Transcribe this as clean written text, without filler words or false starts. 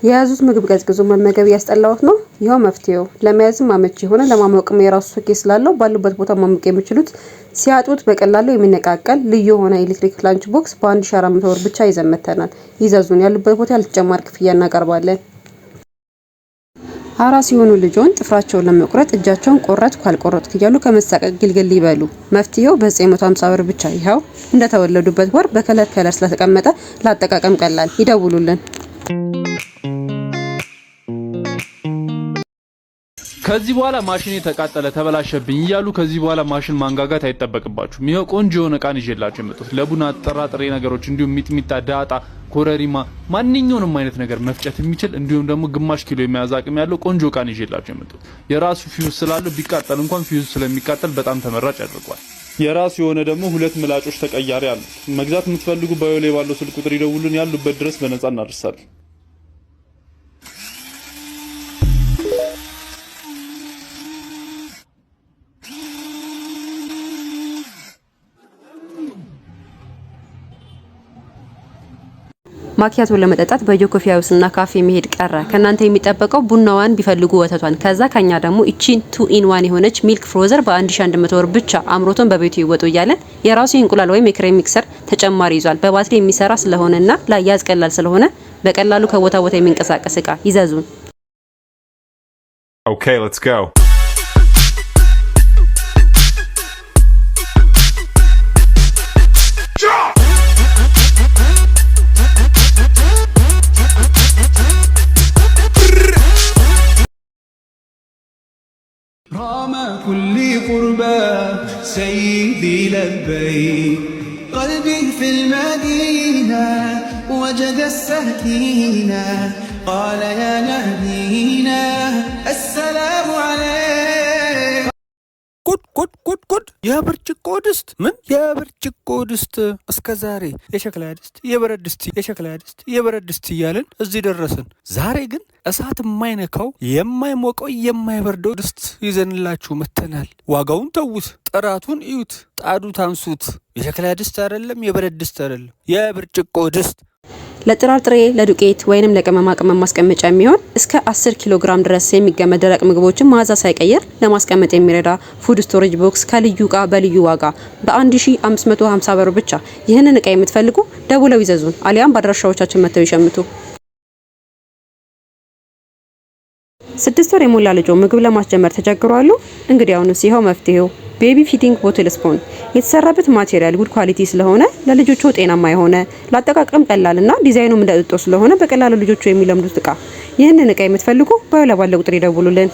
የያዙት ምግብ ቀዝቅዞ መመገብ ያስጠላዎት ነው? ይሄው መፍትሄው። ለመያዝም አመቺ የሆነ ለማሞቅም የራሱ ሶኬት ስላለው ባሉበት ቦታ ማሞቅ የሚችሉት ሲያጡት በቀላሉ የሚነቃቀል ልዩ የሆነ ኤሌክትሪክ ላንች ቦክስ በ1400 ብር ብቻ ይዘን መጥተናል። ይዘዙን። ያሉበት ቦታ ያልተጨማሪ ክፍያ እናቀርባለን። አራስ የሆኑ ልጆን ጥፍራቸውን ለመቁረጥ እጃቸውን ቆረጥ ካልቆረጥክ እያሉ ከመሳቀቅ ግልግል ይበሉ። መፍትሄው በ950 ብር ብቻ። ይሄው እንደተወለዱበት ወር በከለር ስለተቀመጠ ለአጠቃቀም ቀላል። ይደውሉልን። ከዚህ በኋላ ማሽኔ ተቃጠለ ተበላሸብኝ እያሉ ከዚህ በኋላ ማሽን ማንጋጋት አይጠበቅባችሁም። ይሄው ቆንጆ የሆነ ቃን ይዤላችሁ የመጣሁት ለቡና ጥራጥሬ ነገሮች እንዲሁም ሚጥሚጣ፣ ዳጣ፣ ኮረሪማ ማንኛውንም አይነት ነገር መፍጨት የሚችል እንዲሁም ደግሞ ግማሽ ኪሎ የሚያዝ አቅም ያለው ቆንጆ ቃን ይዤላችሁ የመጣሁት። የራሱ ፊውዝ ስላለው ቢቃጠል እንኳን ፊውዝ ስለሚቃጠል በጣም ተመራጭ ያደርገዋል። የራሱ የሆነ ደግሞ ሁለት ምላጮች ተቀያሪ አሉ። መግዛት የምትፈልጉ ባዮ ላይ ባለው ስልክ ቁጥር ይደውሉን። ያሉበት ድረስ በነፃ እናደርሳለን። ማኪያቶ ለመጠጣት በጆኮፊ ሃውስና ካፌ መሄድ ቀረ። ከናንተ የሚጠበቀው ቡናዋን ቢፈልጉ ወተቷን፣ ከዛ ከኛ ደግሞ እቺን 2 in 1 የሆነች ሚልክ ፍሮዘር በ1100 ብር ብቻ አምሮቶን በቤቱ ይወጡ እያለን የራሱ እንቁላል ወይም የክሬም ሚክሰር ተጨማሪ ይዟል። በባትሪ የሚሰራ ስለሆነና ላያዝ ቀላል ስለሆነ በቀላሉ ከቦታ ቦታ የሚንቀሳቀስ እቃ ይዘዙን። Okay, let's go. رام كل قربى سيدي لبيك قلبي في المدينة وجد السكينة قال يا نبينا السلام عليك ጉድ የብርጭቆ ድስት ምን የብርጭቆ ድስት እስከ ዛሬ የሸክላ ድስት የብረት ድስት እያልን እዚህ ደረስን። ዛሬ ግን እሳት የማይነካው የማይሞቀው የማይበርደው ድስት ይዘንላችሁ መተናል። ዋጋውን ተውት፣ ጥራቱን እዩት፣ ጣዱት፣ አንሱት። የሸክላ ድስት አይደለም፣ የብረት ድስት አይደለም፣ የብርጭቆ ድስት። ለጥራጥሬ ለዱቄት ወይንም ለቅመማ ቅመም ማስቀመጫ የሚሆን እስከ 10 ኪሎ ግራም ድረስ የሚገመት ደረቅ ምግቦችን መዓዛ ሳይቀየር ለማስቀመጥ የሚረዳ ፉድ ስቶሬጅ ቦክስ ከልዩ እቃ በልዩ ዋጋ በ1550 ብር ብቻ። ይህንን እቃ የምትፈልጉ ደውለው ይዘዙን፣ አሊያም በአድራሻዎቻችን መተው ይሸምቱ። 6 ወር የሞላ ልጆ ምግብ ለማስጀመር ተቸግሯሉ? እንግዲህ አሁንስ ይኸው መፍትሄው ቤቢ ፊዲንግ ቦትል ስፖን የተሰራበት ማቴሪያል ጉድ ኳሊቲ ስለሆነ ለልጆቹ ጤናማ የሆነ ለአጠቃቀም ቀላልና ዲዛይኑም እንደጥጦ ስለሆነ በቀላሉ ልጆቹ የሚለምዱት እቃ። ይህንን እቃ የምትፈልጉ ባለ ቁጥር ይደውሉልን።